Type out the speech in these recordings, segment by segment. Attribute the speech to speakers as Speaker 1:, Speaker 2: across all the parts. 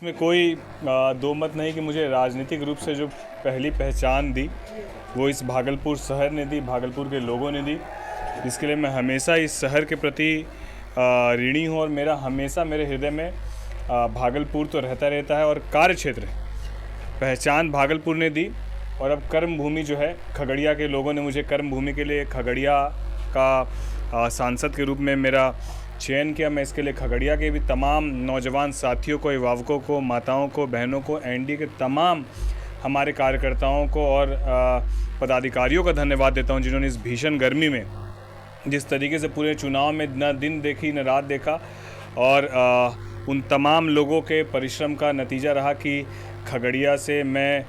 Speaker 1: इसमें कोई दो मत नहीं कि मुझे राजनीतिक रूप से जो पहली पहचान दी वो इस भागलपुर शहर ने दी, भागलपुर के लोगों ने दी, जिसके लिए मैं हमेशा इस शहर के प्रति ऋणी हूँ। और मेरा हमेशा मेरे हृदय में भागलपुर तो रहता है। और कार्य क्षेत्र पहचान भागलपुर ने दी। और अब कर्म भूमि जो है, खगड़िया के लोगों ने मुझे कर्म भूमि के लिए खगड़िया का सांसद के रूप में मेरा चयन किया। मैं इसके लिए खगड़िया के भी तमाम नौजवान साथियों को, अभिभावकों को, माताओं को, बहनों को, एनडीए के तमाम हमारे कार्यकर्ताओं को और पदाधिकारियों का धन्यवाद देता हूं, जिन्होंने इस भीषण गर्मी में जिस तरीके से पूरे चुनाव में न दिन देखी न रात देखा। और उन तमाम लोगों के परिश्रम का नतीजा रहा कि खगड़िया से मैं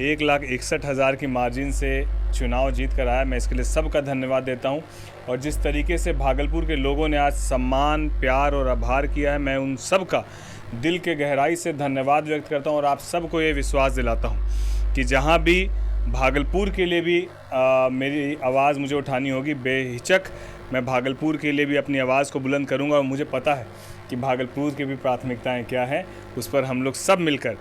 Speaker 1: 1,61,000 की मार्जिन से चुनाव जीत कर आया। मैं इसके लिए सबका धन्यवाद देता हूं। और जिस तरीके से भागलपुर के लोगों ने आज सम्मान, प्यार और आभार किया है, मैं उन सब का दिल के गहराई से धन्यवाद व्यक्त करता हूं। और आप सबको ये विश्वास दिलाता हूं कि जहां भी भागलपुर के लिए भी मेरी आवाज़ मुझे उठानी होगी, बेहिचक मैं भागलपुर के लिए भी अपनी आवाज़ को बुलंद करूंगा। और मुझे पता है कि भागलपुर की भी प्राथमिकताएं क्या हैं, उस पर हम लोग सब मिलकर,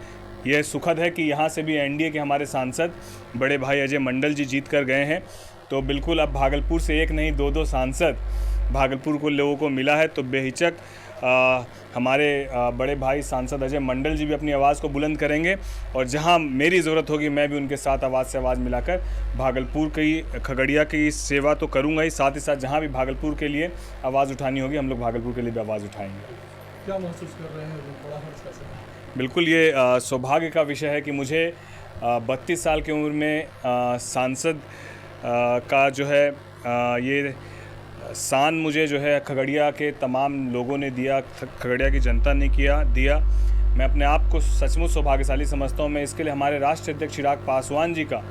Speaker 1: यह सुखद है कि यहाँ से भी एनडीए के हमारे सांसद बड़े भाई अजय मंडल जी जीत कर गए हैं। तो बिल्कुल अब भागलपुर से एक नहीं, दो सांसद भागलपुर को लोगों को मिला है। तो बेहिचक हमारे बड़े भाई सांसद अजय मंडल जी भी अपनी आवाज़ को बुलंद करेंगे। और जहां मेरी ज़रूरत होगी मैं भी उनके साथ आवाज़ से आवाज़ मिलाकर भागलपुर की, खगड़िया की सेवा तो करूंगा ही, साथ ही साथ जहां भी भागलपुर के लिए आवाज़ उठानी होगी, हम लोग भागलपुर के लिए भी आवाज़ उठाएंगे।
Speaker 2: क्या महसूस कर रहे हैं? बड़ा हर्ष का समय।
Speaker 1: बिल्कुल, ये सौभाग्य का विषय है कि मुझे 32 साल की उम्र में सांसद का जो है ये सान मुझे जो है खगड़िया के तमाम लोगों ने दिया, खगड़िया की जनता ने दिया। मैं अपने आप को सचमुच सौभाग्यशाली समझता हूँ। मैं इसके लिए हमारे राष्ट्रीय अध्यक्ष चिराग पासवान जी का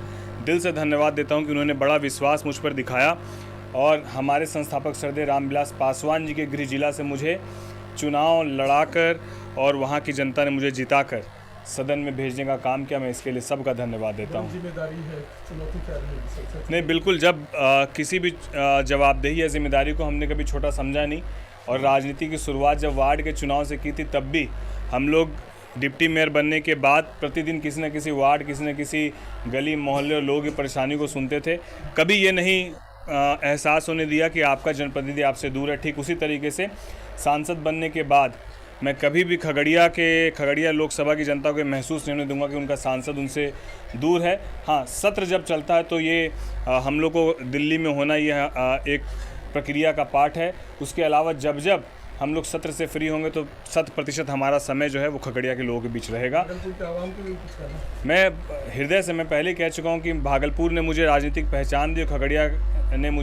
Speaker 1: दिल से धन्यवाद देता हूँ कि उन्होंने बड़ा विश्वास मुझ पर दिखाया। और हमारे संस्थापक श्रद्धेय रामविलास पासवान जी के गृह जिला से मुझे चुनाव लड़ाकर और वहाँ की जनता ने मुझे जिताकर सदन में भेजने का काम किया। मैं इसके लिए सबका धन्यवाद देता हूँ।
Speaker 2: जिम्मेदारी है, चुनौती क्या रहेगी?
Speaker 1: नहीं, बिल्कुल, जब किसी भी जवाबदेही या जिम्मेदारी को हमने कभी छोटा समझा नहीं। और राजनीति की शुरुआत जब वार्ड के चुनाव से की थी, तब भी हम लोग डिप्टी मेयर बनने के बाद प्रतिदिन किसी न किसी वार्ड, किसी न किसी गली मोहल्ले और लोगों की परेशानी को सुनते थे। कभी ये नहीं एहसास होने दिया कि आपका जनप्रतिनिधि आपसे दूर है। ठीक उसी तरीके से सांसद बनने के बाद मैं कभी भी खगड़िया लोकसभा की जनता को महसूस नहीं होने दूंगा कि उनका सांसद उनसे दूर है। हाँ, सत्र जब चलता है तो ये हम लोग को दिल्ली में होना ये एक प्रक्रिया का पार्ट है। उसके अलावा जब हम लोग सत्र से फ्री होंगे तो 100% हमारा समय जो है वो खगड़िया के लोगों के बीच रहेगा। मैं हृदय से मैं पहले कह चुका हूँ कि भागलपुर ने मुझे राजनीतिक पहचान दी, खगड़िया ने मुझे